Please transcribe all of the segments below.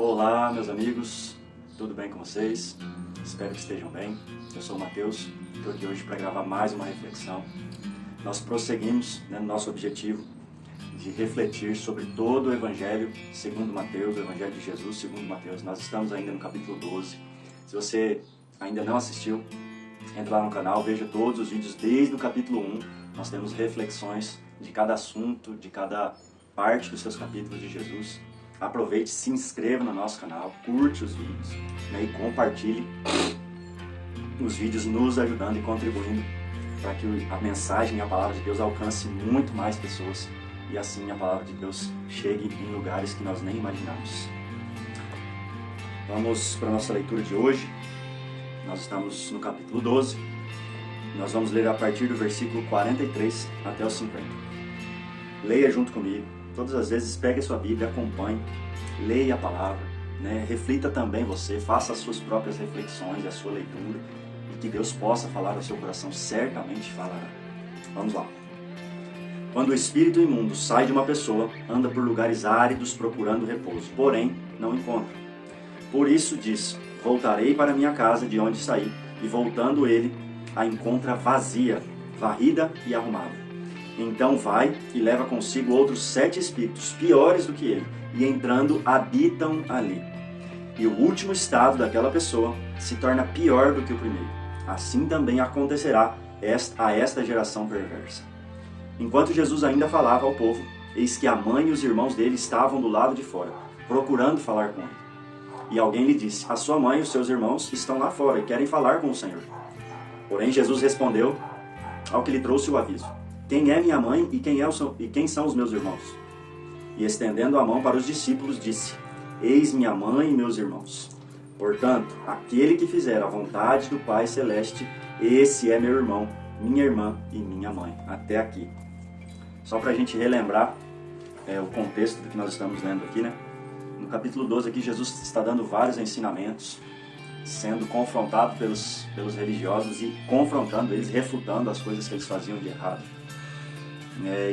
Olá, meus amigos, tudo bem com vocês? Espero que estejam bem. Eu sou o Matheus, estou aqui hoje para gravar mais uma reflexão. Nós prosseguimos no nosso objetivo de refletir sobre todo o Evangelho segundo Mateus, o Evangelho de Jesus segundo Mateus. Nós estamos ainda no capítulo 12. Se você ainda não assistiu, entra lá no canal, veja todos os vídeos desde o capítulo 1. Nós temos reflexões de cada assunto, de cada parte dos seus capítulos de Jesus. Aproveite, se inscreva no nosso canal, curte os vídeos, e compartilhe os vídeos, nos ajudando e contribuindo para que a mensagem e a palavra de Deus alcance muito mais pessoas e assim a palavra de Deus chegue em lugares que nós nem imaginamos. Vamos para a nossa leitura de hoje. Nós estamos no capítulo 12. Nós vamos ler a partir do versículo 43 até o 50. Leia junto comigo. Todas as vezes pegue a sua Bíblia, acompanhe, leia a palavra, reflita também você, faça as suas próprias reflexões, a sua leitura, e que Deus possa falar ao seu coração, certamente falará. Vamos lá. Quando o espírito imundo sai de uma pessoa, anda por lugares áridos procurando repouso, porém não encontra. Por isso diz: voltarei para minha casa de onde saí, e voltando ele, a encontra vazia, varrida e arrumada. Então vai e leva consigo outros 7 espíritos, piores do que ele, e entrando habitam ali. E o último estado daquela pessoa se torna pior do que o primeiro. Assim também acontecerá a esta geração perversa. Enquanto Jesus ainda falava ao povo, eis que a mãe e os irmãos dele estavam do lado de fora, procurando falar com ele. E alguém lhe disse: a sua mãe e os seus irmãos estão lá fora e querem falar com o Senhor. Porém Jesus respondeu ao que lhe trouxe o aviso: quem é minha mãe e quem são os meus irmãos? E estendendo a mão para os discípulos, disse: eis minha mãe e meus irmãos. Portanto, aquele que fizer a vontade do Pai Celeste, esse é meu irmão, minha irmã e minha mãe. Até aqui. Só para a gente relembrar o contexto do que nós estamos lendo aqui, No capítulo 12 aqui, Jesus está dando vários ensinamentos, sendo confrontado pelos religiosos e confrontando eles, refutando as coisas que eles faziam de errado.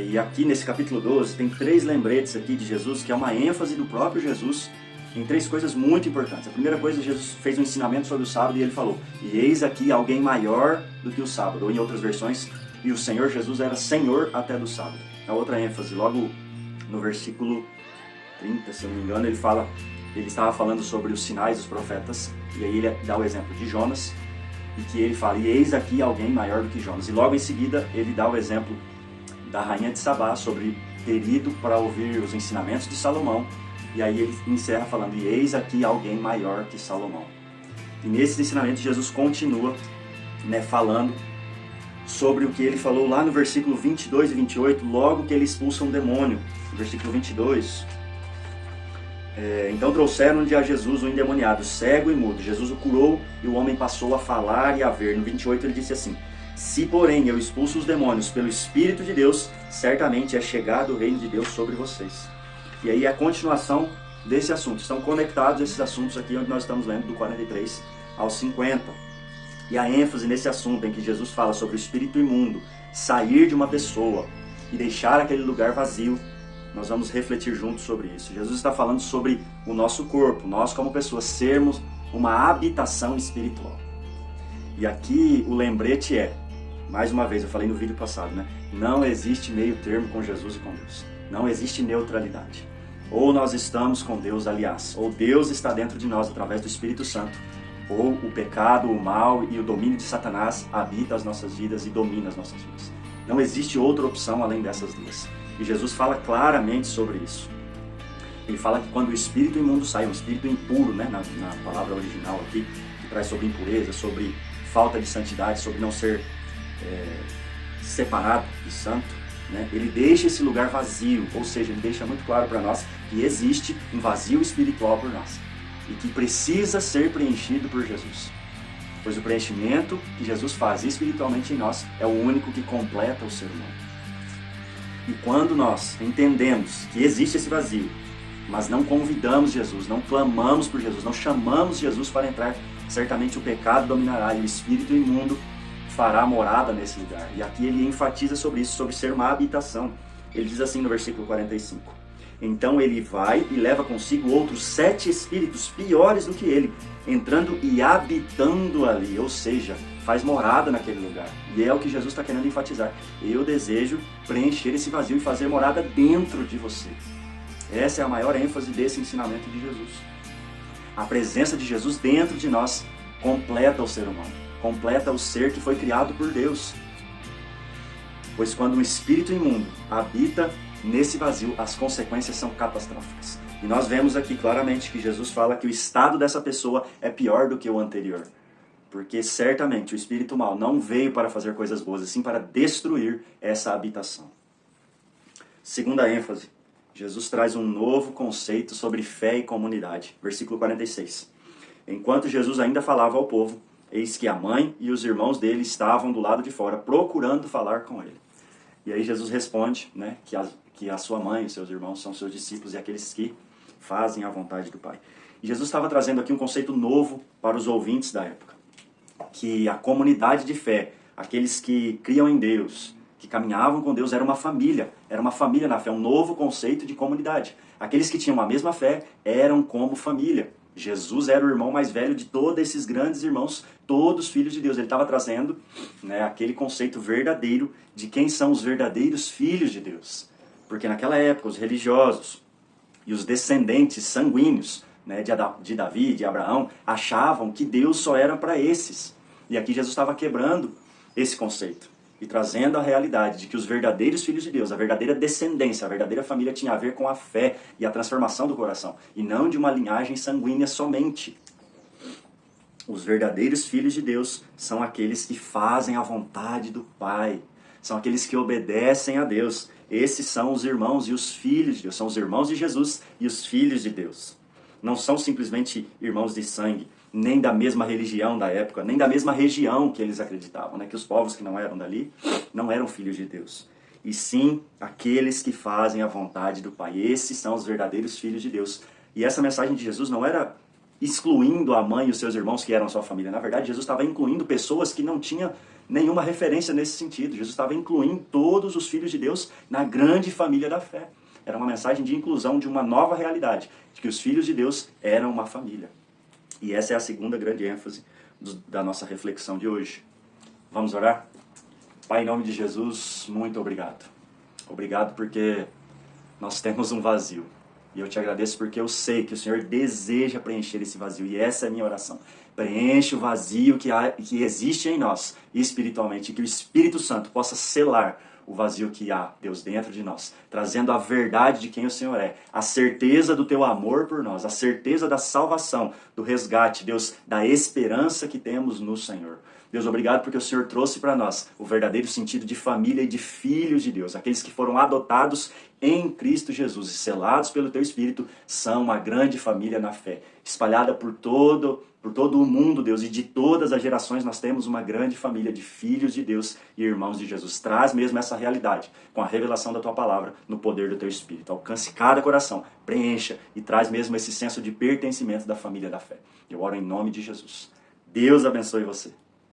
E aqui nesse capítulo 12 tem 3 lembretes aqui de Jesus, que é uma ênfase do próprio Jesus em 3 coisas muito importantes. A primeira coisa, Jesus fez um ensinamento sobre o sábado e ele falou: e eis aqui alguém maior do que o sábado. Ou em outras versões, e o Senhor Jesus era Senhor até do sábado. A outra ênfase, logo no versículo 30, se eu não me engano, ele estava falando sobre os sinais dos profetas, e aí ele dá o exemplo de Jonas, e que ele fala: e eis aqui alguém maior do que Jonas. E logo em seguida ele dá o exemplo da rainha de Sabá, sobre ter ido para ouvir os ensinamentos de Salomão, e aí ele encerra falando: e eis aqui alguém maior que Salomão. E nesses ensinamentos Jesus continua falando sobre o que ele falou lá no versículo 22 e 28, logo que ele expulsa um demônio. No versículo 22, então trouxeram-lhe a Jesus o endemoniado, cego e mudo. Jesus o curou e o homem passou a falar e a ver. No 28 ele disse assim: se porém eu expulso os demônios pelo Espírito de Deus, certamente é chegado o reino de Deus sobre vocês. E aí a continuação desse assunto. Estão conectados esses assuntos aqui onde nós estamos lendo, do 43 ao 50. E a ênfase nesse assunto em que Jesus fala sobre o espírito imundo sair de uma pessoa e deixar aquele lugar vazio, nós vamos refletir juntos sobre isso. Jesus está falando sobre o nosso corpo, nós como pessoas sermos uma habitação espiritual. E aqui o lembrete mais uma vez, eu falei no vídeo passado, não existe meio termo com Jesus e com Deus. Não existe neutralidade. Ou nós estamos com Deus, aliás, ou Deus está dentro de nós através do Espírito Santo, ou o pecado, o mal e o domínio de Satanás habita as nossas vidas e domina as nossas vidas. Não existe outra opção além dessas duas. E Jesus fala claramente sobre isso. Ele fala que quando o espírito imundo sai, um espírito impuro, na palavra original aqui, que traz sobre impureza, sobre falta de santidade, sobre não ser separado e santo, ele deixa esse lugar vazio, ou seja, ele deixa muito claro para nós que existe um vazio espiritual por nós e que precisa ser preenchido por Jesus, pois o preenchimento que Jesus faz espiritualmente em nós é o único que completa o ser humano. E quando nós entendemos que existe esse vazio, mas não convidamos Jesus, não clamamos por Jesus, não chamamos Jesus para entrar, certamente o pecado dominará e o espírito imundo fará morada nesse lugar. E aqui ele enfatiza sobre isso, sobre ser uma habitação. Ele diz assim no versículo 45: Então ele vai e leva consigo outros 7 espíritos piores do que ele, entrando e habitando ali, ou seja, faz morada naquele lugar. E é o que Jesus está querendo enfatizar. Eu desejo preencher esse vazio e fazer morada dentro de você. Essa é a maior ênfase desse ensinamento de Jesus. A presença de Jesus dentro de nós completa o ser humano, completa o ser que foi criado por Deus. Pois quando um espírito imundo habita nesse vazio, as consequências são catastróficas. E nós vemos aqui claramente que Jesus fala que o estado dessa pessoa é pior do que o anterior. Porque certamente o espírito mau não veio para fazer coisas boas, e sim para destruir essa habitação. Segunda ênfase, Jesus traz um novo conceito sobre fé e comunidade. Versículo 46. Enquanto Jesus ainda falava ao povo, eis que a mãe e os irmãos dele estavam do lado de fora, procurando falar com ele. E aí Jesus responde, né, que a sua mãe e os seus irmãos são seus discípulos e aqueles que fazem a vontade do Pai. E Jesus estava trazendo aqui um conceito novo para os ouvintes da época. Que a comunidade de fé, aqueles que criam em Deus, que caminhavam com Deus, era uma família na fé, um novo conceito de comunidade. Aqueles que tinham a mesma fé eram como família. Jesus era o irmão mais velho de todos esses grandes irmãos, todos filhos de Deus. Ele estava trazendo, né, aquele conceito verdadeiro de quem são os verdadeiros filhos de Deus. Porque naquela época os religiosos e os descendentes sanguíneos, né, de Davi, de Abraão, achavam que Deus só era para esses. E aqui Jesus estava quebrando esse conceito e trazendo a realidade de que os verdadeiros filhos de Deus, a verdadeira descendência, a verdadeira família tinha a ver com a fé e a transformação do coração, e não de uma linhagem sanguínea somente. Os verdadeiros filhos de Deus são aqueles que fazem a vontade do Pai, são aqueles que obedecem a Deus. Esses são os irmãos e os filhos de Deus, são os irmãos de Jesus e os filhos de Deus. Não são simplesmente irmãos de sangue, nem da mesma religião da época, nem da mesma região que eles acreditavam, né? Que os povos que não eram dali não eram filhos de Deus. E sim, aqueles que fazem a vontade do Pai. Esses são os verdadeiros filhos de Deus. E essa mensagem de Jesus não era excluindo a mãe e os seus irmãos que eram sua família. Na verdade, Jesus estava incluindo pessoas que não tinham nenhuma referência nesse sentido. Jesus estava incluindo todos os filhos de Deus na grande família da fé. Era uma mensagem de inclusão de uma nova realidade, de que os filhos de Deus eram uma família. E essa é a segunda grande ênfase da nossa reflexão de hoje. Vamos orar? Pai, em nome de Jesus, muito obrigado. Obrigado porque nós temos um vazio. E eu te agradeço porque eu sei que o Senhor deseja preencher esse vazio. E essa é a minha oração. Preenche o vazio que existe em nós espiritualmente. E que o Espírito Santo possa selar o vazio que há, Deus, dentro de nós, trazendo a verdade de quem o Senhor é, a certeza do teu amor por nós, a certeza da salvação, do resgate, Deus, da esperança que temos no Senhor. Deus, obrigado porque o Senhor trouxe para nós o verdadeiro sentido de família e de filhos de Deus. Aqueles que foram adotados em Cristo Jesus e selados pelo Teu Espírito são uma grande família na fé, espalhada por todo o mundo, Deus, e de todas as gerações nós temos uma grande família de filhos de Deus e irmãos de Jesus. Traz mesmo essa realidade com a revelação da Tua Palavra no poder do Teu Espírito. Alcance cada coração, preencha e traz mesmo esse senso de pertencimento da família da fé. Eu oro em nome de Jesus. Deus abençoe você.